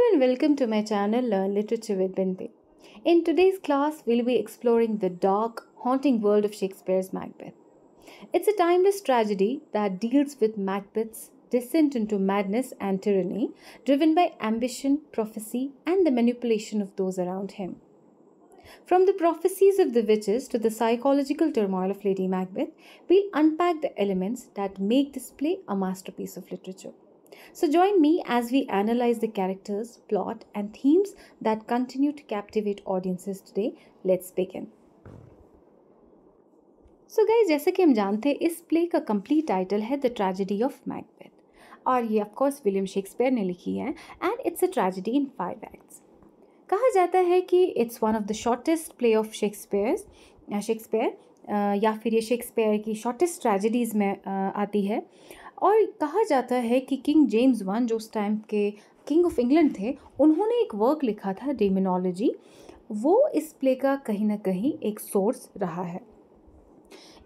and welcome to my channel Learn Literature with Binti. In today's class, we'll be exploring the dark, haunting world of Shakespeare's Macbeth. It's a timeless tragedy that deals with Macbeth's descent into madness and tyranny, driven by ambition, prophecy, and the manipulation of those around him. From the prophecies of the witches to the psychological turmoil of Lady Macbeth, we'll unpack the elements that make this play a masterpiece of literature. So join me as we analyze the characters, plot, and themes that continue to captivate audiences today. Let's begin. So guys, जैसा कि हम जानते हैं, इस play का complete title है the tragedy of Macbeth और ये ऑफ कोर्स विलियम शेक्सपियर ने लिखी है and it's a tragedy in 5 acts. कहा जाता है कि it's one of the shortest play of Shakespeare या फिर ये शेक्सपियर की शॉर्टेस्ट ट्रेजेडीज़ में आती है. और कहा जाता है कि किंग जेम्स वन जो उस टाइम के किंग ऑफ इंग्लैंड थे, उन्होंने एक वर्क लिखा था डेमोनोलॉजी. वो इस प्ले का कहीं ना कहीं एक सोर्स रहा है.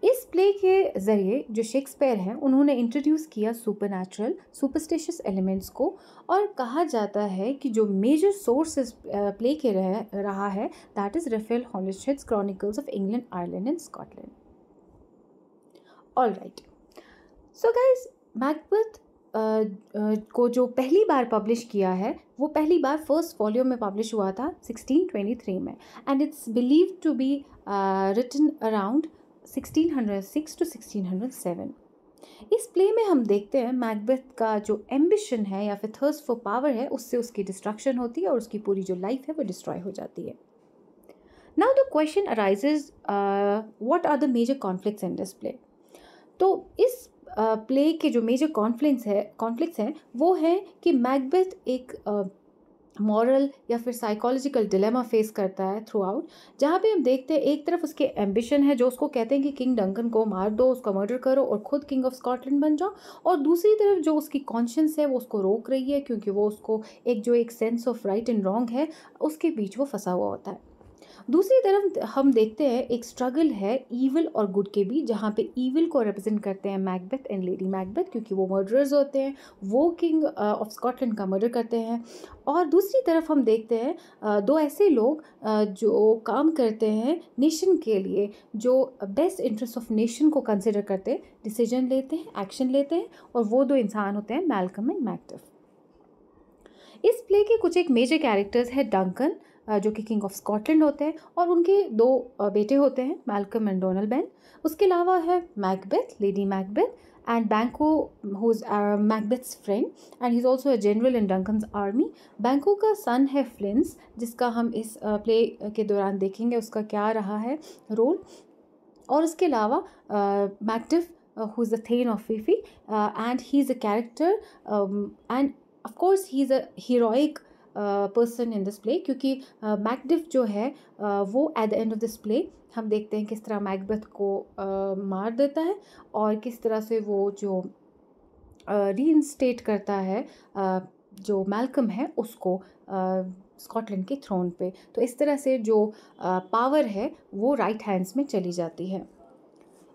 इस प्ले के ज़रिए जो शेक्सपियर हैं, उन्होंने इंट्रोड्यूस किया सुपरनैचुरल सुपरस्टिशियस एलिमेंट्स को. और कहा जाता है कि जो मेजर सोर्स इस प्ले के रहा है that is Raphael Holinshed's Chronicles of England, Ireland and Scotland. All right, so guys, Macbeth को जो पहली बार पब्लिश किया है वो पहली बार फर्स्ट वॉल्यूम में पब्लिश हुआ था 1623 में and it's believed to be written around 1606 to 1607. इस प्ले में हम देखते हैं मैकबेथ का जो एम्बिशन है या फिर थर्स्ट फॉर पावर है, उससे उसकी डिस्ट्रक्शन होती है और उसकी पूरी जो लाइफ है वो डिस्ट्रॉय हो जाती है. Now the question arises, what are the major conflicts in this play. तो इस प्ले के जो मेजर कॉन्फ्लिक्ट्स हैं वो है कि मैकबेथ एक मॉरल या फिर साइकोलॉजिकल डिलेमा फेस करता है थ्रू आउट, जहाँ पे हम देखते हैं एक तरफ उसके एम्बिशन है जो उसको कहते हैं कि किंग डंकन को मार दो, उसका मर्डर करो और ख़ुद किंग ऑफ स्कॉटलैंड बन जाओ. और दूसरी तरफ जो उसकी कॉन्शियंस है वो उसको रोक रही है क्योंकि वो उसको एक sense of right and wrong है उसके बीच वो फंसा हुआ होता है. दूसरी तरफ हम देखते हैं एक स्ट्रगल है ईविल और गुड के बीच, जहाँ पे ईविल को रिप्रेजेंट करते हैं मैकबेथ एंड लेडी मैकबेथ क्योंकि वो मर्डरर्स होते हैं, वो किंग ऑफ स्कॉटलैंड का मर्डर करते हैं. और दूसरी तरफ हम देखते हैं दो ऐसे लोग जो काम करते हैं नेशन के लिए, जो बेस्ट इंटरेस्ट ऑफ नेशन को कंसिडर करते हैं, डिसीजन लेते हैं, एक्शन लेते हैं, और वो दो इंसान होते हैं मैल्कम एंड मैकडफ. इस प्ले के कुछ एक मेजर कैरेक्टर्स है डंकन जो कि किंग ऑफ स्कॉटलैंड होते हैं और उनके दो बेटे होते हैं मैल्कम एंड डोनाल्ड. उसके अलावा है Macbeth, lady Macbeth and Banquo who is Macbeth's friend and he is also a general in Duncan's army. Banquo का सन है फ्लिंस, जिसका हम इस प्ले के दौरान देखेंगे उसका क्या रहा है रोल. और उसके अलावा Macduff who is the Thane of Fife and he's a character and of course he's a heroic person in this play क्योंकि मैकडफ जो है वो at the end of this play हम देखते हैं किस तरह मैकबेथ को मार देता है और किस तरह से वो जो रीइंस्टेट करता है जो मैल्कम है उसको स्कॉटलैंड के थ्रोन पे. तो इस तरह से जो पावर है वो राइट हैंड्स में चली जाती है.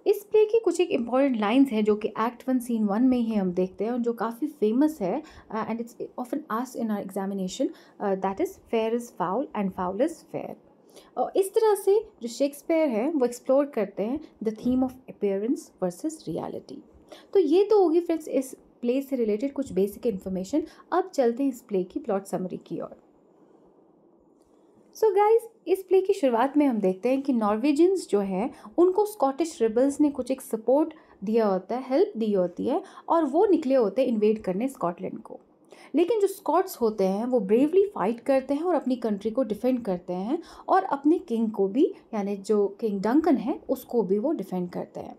इस प्ले की कुछ एक इम्पॉर्टेंट लाइंस हैं जो कि एक्ट 1 सीन 1 में ही हम देखते हैं और जो काफ़ी फेमस है and it's often asked in our examination, that is fair is foul and foul is fair. और इस तरह से जो शेक्सपियर है वो एक्सप्लोर करते हैं the theme of appearance versus reality. तो ये तो होगी फ्रेंड्स इस प्ले से रिलेटेड कुछ बेसिक इन्फॉर्मेशन. अब चलते हैं इस प्ले की प्लॉट समरी की ओर. सो गाइज, इस प्ले की शुरुआत में हम देखते हैं कि नॉर्वेजियंस जो हैं उनको स्कॉटिश रिबल्स ने कुछ एक सपोर्ट दिया होता है, हेल्प दी होती है और वो निकले होते हैं इन्वेड करने स्कॉटलैंड को. लेकिन जो स्कॉट्स होते हैं वो ब्रेवली फाइट करते हैं और अपनी कंट्री को डिफेंड करते हैं और अपने किंग को भी, यानी जो किंग डंकन है उसको भी वो डिफेंड करते हैं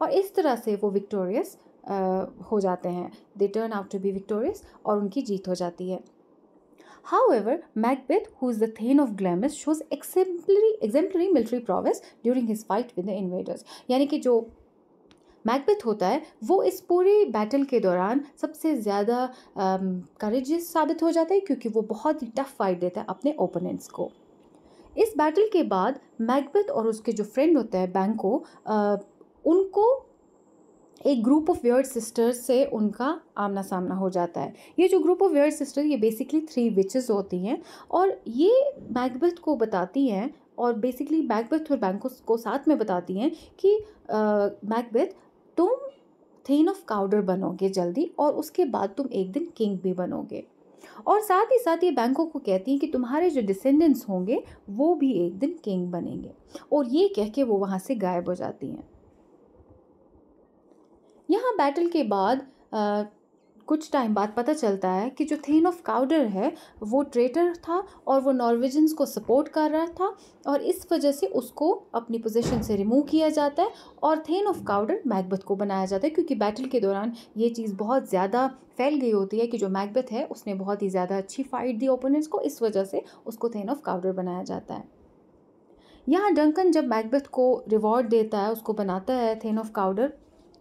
और इस तरह से वो विक्टोरियस हो जाते हैं. They turn out to be victorious और उनकी जीत हो जाती है. However, Macbeth, who is the Thane of Glamis, shows exemplary military prowess during his fight with the invaders. यानी कि जो मैकबेथ होता है वो इस पूरे बैटल के दौरान सबसे ज़्यादा करेजियस साबित हो जाता है क्योंकि वो बहुत ही टफ फाइट देता है अपने ओपोनेंट्स को. इस बैटल के बाद मैकबेथ और उसके जो फ्रेंड होते हैं बैंको, उनको एक ग्रुप ऑफ वियर्ड सिस्टर्स से उनका आमना सामना हो जाता है। ये जो ग्रुप ऑफ वियर्ड सिस्टर ये बेसिकली 3 विचेस होती हैं और ये मैकबेथ को बताती हैं और बेसिकली मैकबेथ और बैंक्स को साथ में बताती हैं कि मैकबेथ तुम थेन ऑफ काउडर बनोगे जल्दी और उसके बाद तुम एक दिन किंग भी बनोगे। और साथ ही साथ ये बैंकों को कहती हैं कि तुम्हारे जो डिसेंडेंट्स होंगे वो भी एक दिन किंग बनेंगे। और ये कह के वो वहाँ से गायब हो जाती हैं। यहाँ बैटल के बाद कुछ टाइम बाद पता चलता है कि जो थेन ऑफ काउडर है वो ट्रेटर था और वो नॉर्वेजियंस को सपोर्ट कर रहा था और इस वजह से उसको अपनी पोजीशन से रिमूव किया जाता है और थेन ऑफ काउडर मैकबेथ को बनाया जाता है, क्योंकि बैटल के दौरान ये चीज़ बहुत ज़्यादा फैल गई होती है कि जो मैकबेथ है उसने बहुत ही ज़्यादा अच्छी फाइट दी ओपोनेंट्स को, इस वजह से उसको थेन ऑफ काउडर बनाया जाता है। यहाँ डंकन जब मैकबेथ को रिवॉर्ड देता है, उसको बनाता है थेन ऑफ काउडर,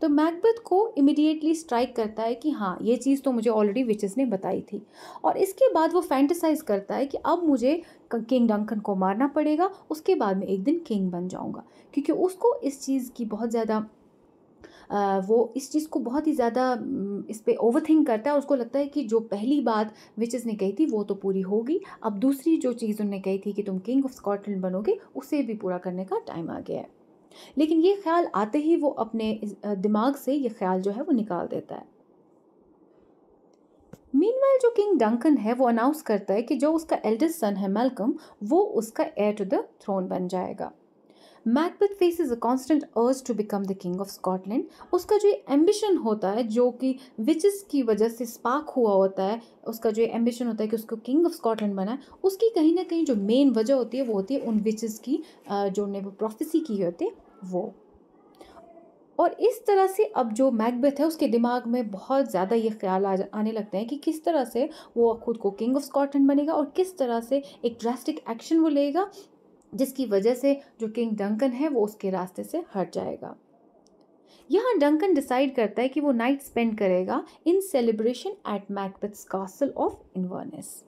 तो मैकबेथ को इमिडिएटली स्ट्राइक करता है कि हाँ ये चीज़ तो मुझे ऑलरेडी विचेस ने बताई थी। और इसके बाद वो फैंटेसाइज करता है कि अब मुझे किंग डंकन को मारना पड़ेगा, उसके बाद मैं एक दिन किंग बन जाऊंगा, क्योंकि उसको इस चीज़ की बहुत ज़्यादा वो इस चीज़ को बहुत ही ज़्यादा इस पे ओवरथिंक करता है। उसको लगता है कि जो पहली बात विचेस ने कही थी वो तो पूरी हो गई, अब दूसरी जो चीज़ उन्होंने कही थी कि तुम किंग ऑफ स्कॉटलैंड बनोगे उसे भी पूरा करने का टाइम आ गया है। लेकिन ये ख्याल आते ही वो अपने दिमाग से ये ख्याल जो है वो निकाल देता है। मीनवाइल जो किंग डंकन है वो अनाउंस करता है कि जो उसका एल्डेस्ट सन है मैल्कम वो उसका हेयर टू द थ्रोन बन जाएगा। Macbeth faces a constant urge to become the king of Scotland. उसका जो एम्बिशन होता है जो कि विचेस की वजह से स्पार्क हुआ होता है, उसका जो एम्बिशन होता है कि उसको किंग ऑफ स्कॉटलैंड बना है, उसकी कहीं ना कहीं जो मेन वजह होती है वो होती है उन विचेस की जो ने वो प्रोफेसी की होती है वो। और इस तरह से अब जो मैकबेथ है उसके दिमाग में बहुत ज़्यादा ये ख्याल आने लगते हैं कि किस तरह से वो खुद को किंग ऑफ स्कॉटलैंड बनेगा और किस तरह से एक ड्रास्टिक एक्शन वो लेगा जिसकी वजह से जो किंग डंकन है वो उसके रास्ते से हट जाएगा। यहाँ डंकन डिसाइड करता है कि वो नाइट स्पेंड करेगा इन celebration eight मैकबेथ्स castle of Inverness.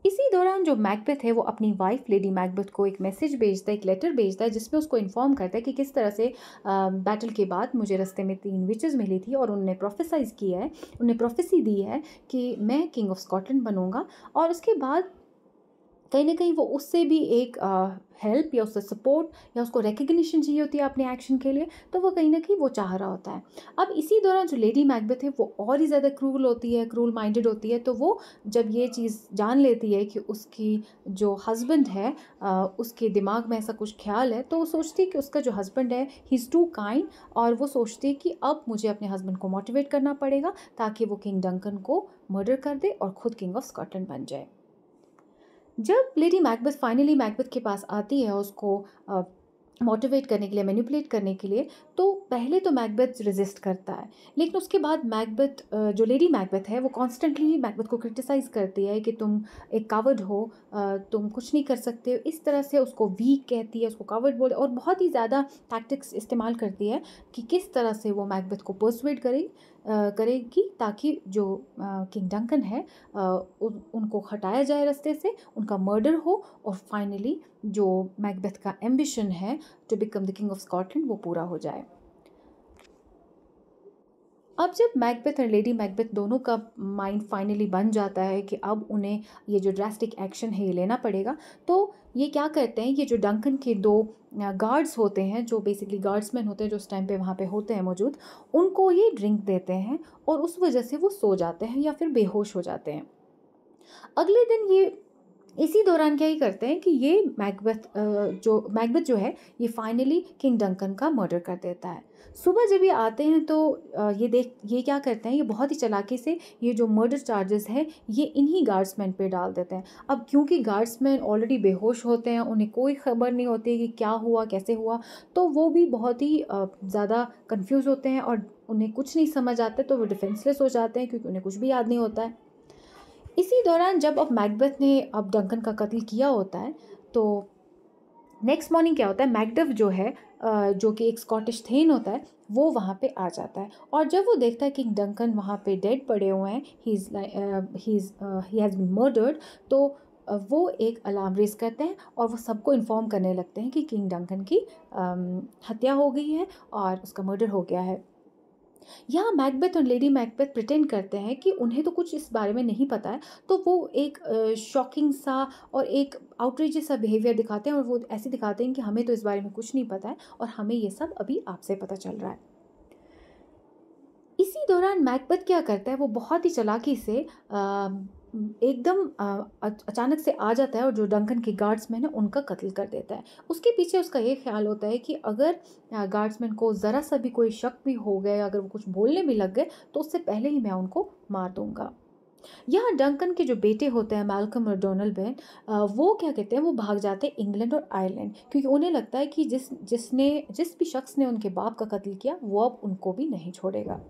इसी दौरान जो मैकबेथ है वो अपनी वाइफ लेडी मैकबेथ को एक मैसेज भेजता है, एक लेटर भेजता है जिसमें उसको इन्फॉर्म करता है कि किस तरह से बैटल के बाद मुझे रास्ते में 3 विचेस मिली थी और उन्होंने प्रोफेसाइज किया है, उन्हें प्रोफेसी दी है कि मैं किंग ऑफ स्कॉटलैंड बनूंगा। और उसके बाद कहीं ना कहीं वो उससे भी एक हेल्प या उससे सपोर्ट या उसको रिकग्निशन चाहिए होती है अपने एक्शन के लिए, तो वो कहीं ना कहीं वो चाह रहा होता है। अब इसी दौरान जो लेडी मैकबेथ है वो और ही ज़्यादा क्रूल होती है, क्रूल माइंडेड होती है। तो वो जब ये चीज़ जान लेती है कि उसकी जो हस्बैंड है उसके दिमाग में ऐसा कुछ ख्याल है, तो वो सोचती है कि उसका जो हस्बैंड है ही इज़ टू काइंड, और वो सोचती है कि अब मुझे अपने हस्बैंड को मोटिवेट करना पड़ेगा ताकि वो किंग डंकन को मर्डर कर दे और खुद किंग ऑफ स्कॉटलैंड बन जाए। जब लेडी मैकबेथ फाइनली मैकबेथ के पास आती है उसको मोटिवेट करने के लिए, मैनिपुलेट करने के लिए, तो पहले तो मैकबेथ रेजिस्ट करता है, लेकिन उसके बाद मैकबेथ जो लेडी मैकबेथ है वो कॉन्स्टेंटली मैकबेथ को क्रिटिसाइज़ करती है कि तुम एक कावर्ड हो, तुम कुछ नहीं कर सकते, इस तरह से उसको वीक कहती है, उसको कावर्ड बोल, और बहुत ही ज़्यादा टैक्टिक्स इस्तेमाल करती है कि किस तरह से वो मैकबेथ को पर्सुएड करेगी ताकि जो किंग डंकन है उनको हटाया जाए रास्ते से, उनका मर्डर हो और फाइनली जो मैकबेथ का एम्बिशन है to become the king of Scotland वो पूरा हो जाए। अब जब मैकबेथ और लेडी मैकबेथ दोनों का माइंड फाइनली बन जाता है कि अब उन्हें ये जो ड्रास्टिक एक्शन है ये लेना पड़ेगा, तो ये क्या करते हैं, ये जो डंकन के 2 गार्ड्स होते हैं, जो बेसिकली गार्ड्समैन होते हैं जो उस टाइम पे वहाँ पे होते हैं मौजूद, उनको ये ड्रिंक देते हैं और उस वजह से वो सो जाते हैं या फिर बेहोश हो जाते हैं। अगले दिन ये इसी दौरान क्या ही करते हैं कि ये मैकबेथ जो है ये फाइनली किंग डंकन का मर्डर कर देता है। सुबह जब ये आते हैं तो ये क्या करते हैं, ये बहुत ही चालाकी से ये जो मर्डर चार्जेस है ये इन्हीं गार्ड्समैन पे डाल देते हैं। अब क्योंकि गार्ड्समैन ऑलरेडी बेहोश होते हैं, उन्हें कोई खबर नहीं होती कि क्या हुआ कैसे हुआ, तो वो भी बहुत ही ज़्यादा कंफ्यूज होते हैं और उन्हें कुछ नहीं समझ आता, तो वो डिफेंसलेस हो जाते हैं क्योंकि उन्हें कुछ भी याद नहीं होता है। इसी दौरान जब अब मैकबेथ ने अब डंकन का कत्ल किया होता है, तो नेक्स्ट मॉर्निंग क्या होता है, मैकडफ जो है जो कि एक स्कॉटिश थेन होता है वो वहाँ पे आ जाता है और जब वो देखता है कि डंकन वहाँ पे डेड पड़े हुए हैं, ही हैज़ बीन मर्डर्ड, तो वो एक अलार्म रेज़ करते हैं और वो सबको इन्फॉर्म करने लगते हैं कि किंग डंकन की हत्या हो गई है और उसका मर्डर हो गया है। यहाँ मैकबेथ और लेडी मैकबेथ प्रिटेंड करते हैं कि उन्हें तो कुछ इस बारे में नहीं पता है, तो वो एक शॉकिंग सा और एक आउटरेजियस सा बिहेवियर दिखाते हैं और वो ऐसे दिखाते हैं कि हमें तो इस बारे में कुछ नहीं पता है और हमें ये सब अभी आपसे पता चल रहा है। इसी दौरान मैकबेथ क्या करता है, वो बहुत ही चालाकी से एकदम अचानक से आ जाता है और जो डंकन के गार्ड्समैन है उनका कत्ल कर देता है। उसके पीछे उसका ये ख्याल होता है कि अगर गार्ड्समैन को ज़रा सा भी कोई शक भी हो गया, अगर वो कुछ बोलने भी लग गए, तो उससे पहले ही मैं उनको मार दूंगा। यहाँ डंकन के जो बेटे होते हैं मैल्कम और डोनाल्ड, वो क्या कहते हैं, वो भाग जाते हैं इंग्लैंड और आयरलैंड, क्योंकि उन्हें लगता है कि जिस भी शख्स ने उनके बाप का कत्ल किया वो अब उनको भी नहीं छोड़ेगा।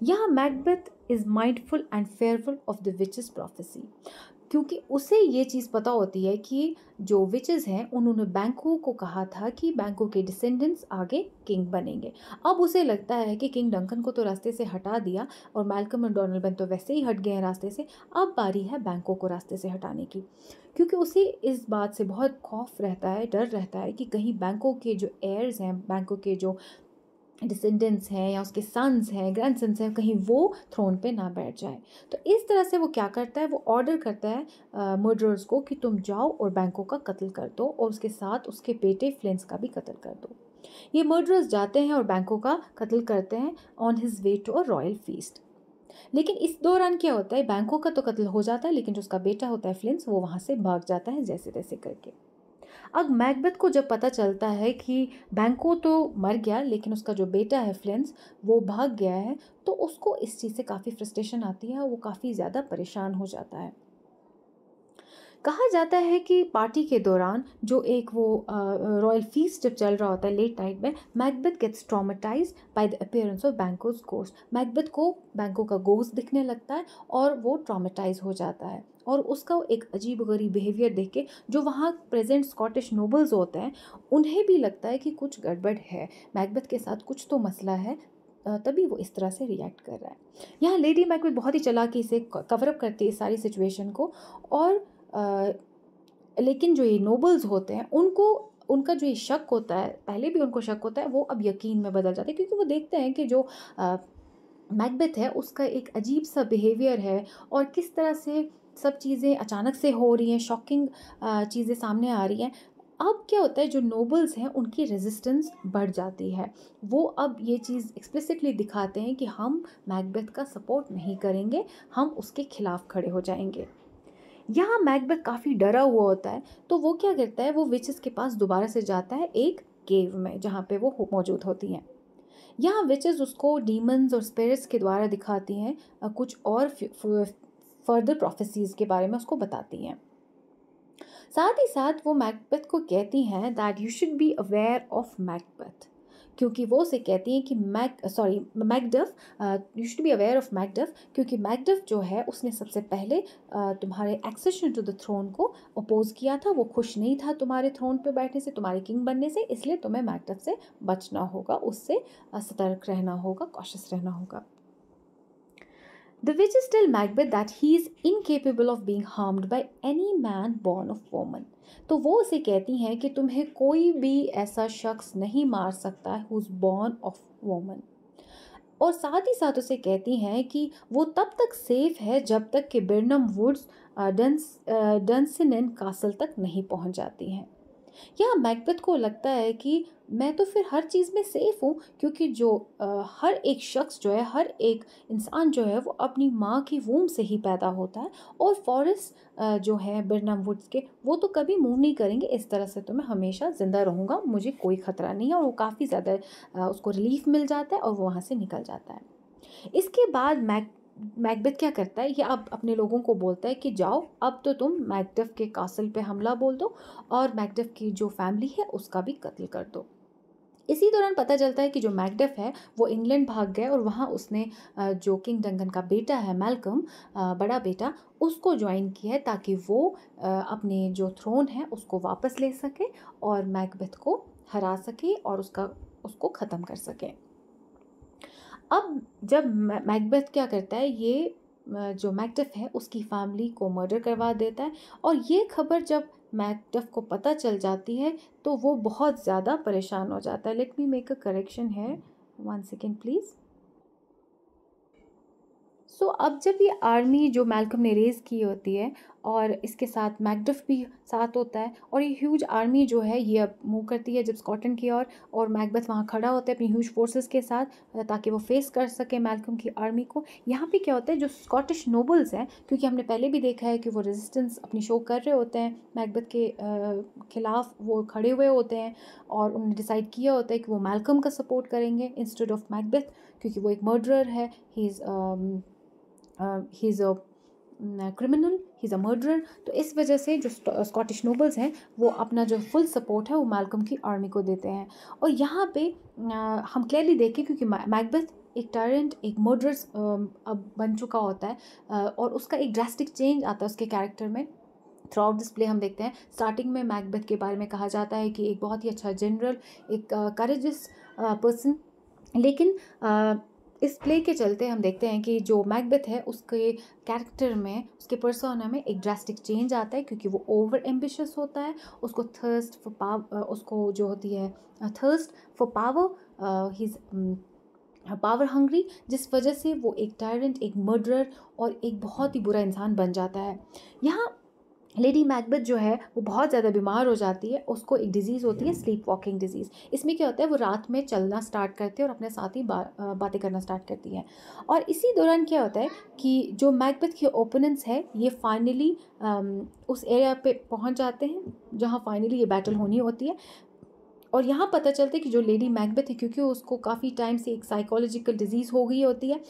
यहाँ Macbeth is mindful and fearful of the witches prophecy, क्योंकि उसे ये चीज़ पता होती है कि जो विचेस हैं उन्होंने बैंको को कहा था कि बैंको के डिसेंडेंट्स आगे किंग बनेंगे। अब उसे लगता है कि किंग डंकन को तो रास्ते से हटा दिया और मैल्कम और डोनाल्ड तो वैसे ही हट गए हैं रास्ते से, अब बारी है बैंको को रास्ते से हटाने की, क्योंकि उसे इस बात से बहुत खौफ रहता है, डर रहता है कि कहीं बैंको के जो एयर्स हैं, बैंको के जो डिसेंडेंट्स हैं या उसके सन्स हैं, ग्रैंडसन्स हैं, कहीं वो थ्रोन पे ना बैठ जाए। तो इस तरह से वो क्या करता है, वो ऑर्डर करता है मर्डरर्स को कि तुम जाओ और बैंको का कत्ल कर दो और उसके साथ उसके बेटे फ्लिंस का भी कत्ल कर दो। ये मर्डरर्स जाते हैं और बैंको का कत्ल करते हैं on his way to a royal feast. लेकिन इस दौरान क्या होता है, बैंको का तो कत्ल हो जाता है, लेकिन जो उसका बेटा होता है फ्लिंस, वो वहाँ से भाग जाता है जैसे तैसे करके। अब मैकबेथ को जब पता चलता है कि बैंको तो मर गया लेकिन उसका जो बेटा है फ्लिंस वो भाग गया है, तो उसको इस चीज़ से काफ़ी फ्रस्ट्रेशन आती है और वो काफ़ी ज़्यादा परेशान हो जाता है। कहा जाता है कि पार्टी के दौरान जो एक वो रॉयल फीस्ट जब चल रहा होता है लेट नाइट में, Macbeth gets traumatized by the appearance of Banquo's ghost. Macbeth को बैंको का गोस्ट दिखने लगता है और वो ट्रॉमेटाइज हो जाता है और उसका एक अजीब गरीब बिहेवियर देख के जो वहाँ प्रेजेंट स्कॉटिश नोबल्स होते हैं उन्हें भी लगता है कि कुछ गड़बड़ है, मैकबेथ के साथ कुछ तो मसला है, तभी वो इस तरह से रिएक्ट कर रहा है। यहाँ लेडी मैकबेथ बहुत ही चालाकी से कवर अप करती है इस सारी सिचुएशन को और लेकिन जो ये नोबल्स होते हैं उनको उनका जो ये शक होता है, पहले भी उनको शक होता है, वो अब यकीन में बदल जाता है, क्योंकि वो देखते हैं कि जो मैकबेथ है उसका एक अजीब सा बिहेवियर है और किस तरह से सब चीज़ें अचानक से हो रही हैं, शॉकिंग चीज़ें सामने आ रही हैं। अब क्या होता है, जो नोबल्स हैं उनकी रेजिस्टेंस बढ़ जाती है। वो अब ये चीज़ एक्सप्लिसिटली दिखाते हैं कि हम मैकबेथ का सपोर्ट नहीं करेंगे, हम उसके खिलाफ खड़े हो जाएंगे। यहाँ मैकबेथ काफ़ी डरा हुआ होता है, तो वो क्या करता है, वो विचेस के पास दोबारा से जाता है एक केव में जहाँ पे वो मौजूद होती हैं। यहाँ विचेस उसको डीमंस और स्पिरिट्स के द्वारा दिखाती हैं, कुछ और फर्दर प्रोफेसीज के बारे में उसको बताती हैं। साथ ही साथ वो मैकबेथ को कहती हैं that you should be aware of Macbeth, क्योंकि वो उसे कहती हैं कि Macduff, you should be aware of Macduff, क्योंकि मैकडफ जो है उसने सबसे पहले तुम्हारे एक्सेशन टू द थ्रोन को अपोज किया था, वो खुश नहीं था तुम्हारे थ्रोन पे बैठने से, तुम्हारे किंग बनने से, इसलिए तुम्हें मैकडफ से बचना होगा, उससे सतर्क रहना होगा, कॉशियस रहना होगा। The witches tell Macbeth that he is incapable of being harmed by any man born of woman. तो वो उसे कहती हैं कि तुम्हें कोई भी ऐसा शख्स नहीं मार सकता who is born of woman। और साथ ही साथ उसे कहती हैं कि वो तब तक सेफ है जब तक कि बिर्नम वुड्स डंसिनन कासल तक नहीं पहुंच जाती हैं। यहाँ मैकबेथ को लगता है कि मैं तो फिर हर चीज़ में सेफ हूँ, क्योंकि जो हर एक शख्स जो है, हर एक इंसान जो है, वो अपनी माँ की वूम से ही पैदा होता है और फॉरेस्ट जो है बिरनम वुड्स के, वो तो कभी मूव नहीं करेंगे, इस तरह से तो मैं हमेशा ज़िंदा रहूँगा, मुझे कोई ख़तरा नहीं है। और वो काफ़ी ज़्यादा उसको रिलीफ मिल जाता है और वो वहाँ से निकल जाता है। इसके बाद मैकबेथ क्या करता है, ये अब अपने लोगों को बोलता है कि जाओ, अब तो तुम मैकडफ के कासल पे हमला बोल दो और मैकडफ की जो फैमिली है उसका भी कत्ल कर दो। इसी दौरान पता चलता है कि जो मैकडफ है वो इंग्लैंड भाग गया और वहाँ उसने जो किंग डंकन का बेटा है मैल्कम, बड़ा बेटा, उसको ज्वाइन किया है ताकि वो अपने जो थ्रोन है उसको वापस ले सके और मैकबेथ को हरा सके और उसको ख़त्म कर सके। अब जब मैकबेथ क्या करता है, ये जो मैकडफ है उसकी फैमिली को मर्डर करवा देता है। और ये खबर जब मैकडफ को पता चल जाती है तो वो बहुत ज़्यादा परेशान हो जाता है। Let me make a correction है, 1 सेकेंड प्लीज़। सो अब जब ये आर्मी जो मैल्कम ने रेज़ की होती है और इसके साथ मैकडफ भी साथ होता है और ये ह्यूज आर्मी जो है ये अब मूव करती है जब स्कॉटलैंड की ओर, और मैकबेथ वहाँ खड़ा होता है अपनी ह्यूज फोर्सेस के साथ ताकि वो फेस कर सके मैल्कम की आर्मी को। यहाँ पे क्या होता है, जो स्कॉटिश नोबल्स हैं, क्योंकि हमने पहले भी देखा है कि वो रेजिस्टेंस अपनी शो कर रहे होते हैं मैकबेथ के खिलाफ, वो खड़े हुए होते हैं और उन्होंने डिसाइड किया होता है कि वो मैल्कम का सपोर्ट करेंगे इंस्टेड ऑफ मैकबेथ, क्योंकि वो एक मर्डरर है, he is a criminal, he is a murderer. तो इस वजह से जो स्कॉटिश नोबल्स हैं वो अपना जो फुल सपोर्ट है वो मैल्कम की आर्मी को देते हैं। और यहाँ पे हम क्लियरली देखें, क्योंकि मैकबेथ एक टायरेंट, एक मर्डरर अब बन चुका होता है और उसका एक ड्रास्टिक चेंज आता है उसके कैरेक्टर में। थ्रू आउट दिस प्ले हम देखते हैं, स्टार्टिंग में मैकबेथ के बारे में कहा जाता है कि एक बहुत ही अच्छा जनरल, एक करेजियस पर्सन, लेकिन इस प्ले के चलते हम देखते हैं कि जो मैकबेथ है उसके कैरेक्टर में, उसके पर्सोना में एक ड्रास्टिक चेंज आता है, क्योंकि वो ओवर एम्बिशियस होता है, उसको थर्स्ट फॉर पावर, उसको जो होती है thirst for power, he is power hungry, जिस वजह से वो एक टायरेंट, एक मर्डरर और एक बहुत ही बुरा इंसान बन जाता है। यहाँ लेडी मैकबेथ जो है वो बहुत ज़्यादा बीमार हो जाती है, उसको एक डिज़ीज़ होती है स्लीप वॉकिंग डिज़ीज़। इसमें क्या होता है, वो रात में चलना स्टार्ट करते हैं और अपने साथ ही बातें करना स्टार्ट करती है। और इसी दौरान क्या होता है कि जो मैकबेथ के ओपोनेंट्स है ये फाइनली उस एरिया पे पहुंच जाते हैं जहां फाइनली ये बैटल होनी होती है। और यहाँ पता चलता है कि जो लेडी मैकबेथ है, क्योंकि उसको काफ़ी टाइम से एक साइकोलॉजिकल डिजीज़ हो गई होती है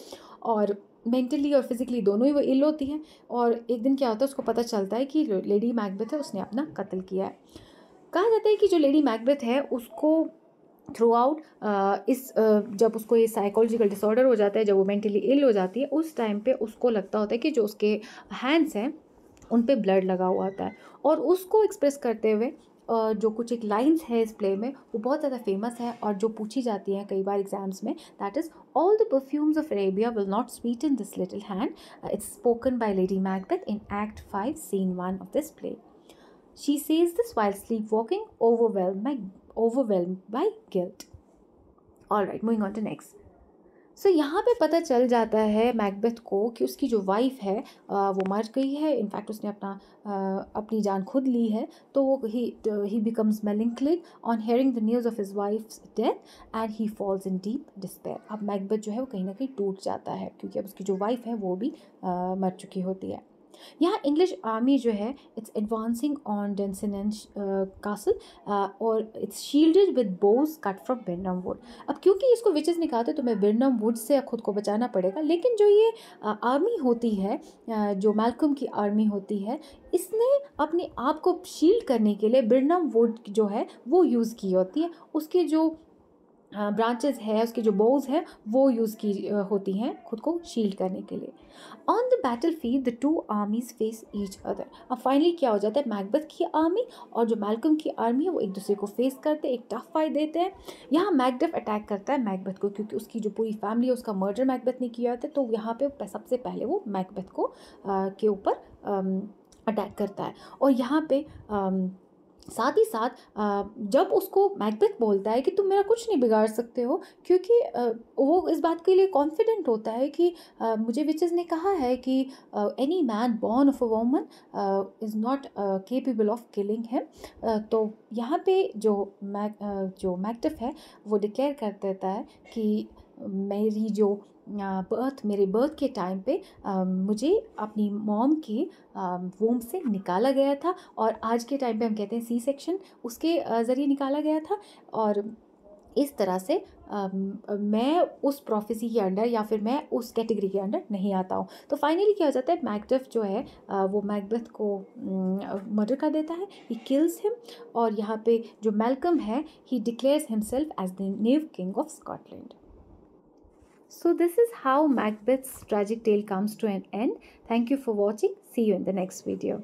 और मेंटली और फिजिकली दोनों ही वो इल होती हैं। और एक दिन क्या होता है, उसको पता चलता है कि लेडी मैकबेथ है उसने अपना कत्ल किया है। कहा जाता है कि जो लेडी मैकबेथ है उसको थ्रू आउट जब उसको ये साइकोलॉजिकल डिसऑर्डर हो जाता है, जब वो मेंटली इल हो जाती है, उस टाइम पे उसको लगता होता है कि जो उसके हैंड्स हैं उन पे ब्लड लगा हुआ होता है। और उसको एक्सप्रेस करते हुए जो कुछ एक लाइंस है इस प्ले में वो बहुत ज़्यादा फेमस है और जो पूछी जाती हैं कई बार एग्जाम्स में, that is all the perfumes of Arabia will not sweeten this little hand. It's spoken by Lady Macbeth in act 5 scene 1 of this play. She says this while sleepwalking, overwhelmed by guilt. All right, moving on to next. सो यहाँ पे पता चल जाता है Macbeth को कि उसकी जो वाइफ है वो मर गई है, इनफैक्ट उसने अपनी जान खुद ली है। तो वो he becomes melancholic on hearing the news of his wife's death and he falls in deep despair. अब मैकबेथ जो है वो कहीं ना कहीं टूट जाता है, क्योंकि अब उसकी जो वाइफ है वो भी मर चुकी होती है। यहाँ इंग्लिश आर्मी जो है it's advancing on Dunsinane castle और it's shielded with boughs cut from Birnam wood. अब क्योंकि इसको विचेस ने कहा था तो मैं बिरनम वुड से खुद को बचाना पड़ेगा, लेकिन जो ये आर्मी होती है, जो मैल्कम की आर्मी होती है, इसने अपने आप को शील्ड करने के लिए बिरनम वुड जो है वो यूज़ की होती है। उसके जो ब्रांचेस है, उसके जो बोज है वो यूज़ की होती हैं खुद को शील्ड करने के लिए। On the battle field the two आर्मीज face each other. अब फाइनली क्या हो जाता है, मैकबेथ की आर्मी और जो मैल्कम की आर्मी है वो एक दूसरे को फेस करते हैं, एक टफ फाइट देते हैं। यहाँ मैकडफ अटैक करता है मैकबेथ को, क्योंकि उसकी जो पूरी फैमिली है उसका मर्डर मैकबेथ ने किया था। तो यहाँ पे सबसे पहले वो मैकबेथ को के ऊपर अटैक करता है। और यहाँ पे साथ ही साथ जब उसको मैकबेथ बोलता है कि तुम मेरा कुछ नहीं बिगाड़ सकते हो, क्योंकि वो इस बात के लिए कॉन्फिडेंट होता है कि मुझे विचेस ने कहा है कि any man born of a woman is not capable of killing him. तो यहाँ पे जो मैकडफ है वो डिक्लेयर कर देता है कि मेरे बर्थ के टाइम पे मुझे अपनी मॉम के वोम से निकाला गया था, और आज के टाइम पे हम कहते हैं सी सेक्शन, उसके ज़रिए निकाला गया था। और इस तरह से मैं उस प्रोफेसी के अंडर या फिर मैं उस कैटेगरी के अंडर नहीं आता हूँ। तो फाइनली क्या हो जाता है, मैकडफ जो है वो मैकबेथ को मर्डर कर देता है, ही किल्स हिम। और यहाँ पे जो मैल्कम है he declares himself as the new king of Scotland. So this is how Macbeth's tragic tale comes to an end. Thank you for watching. See you in the next video.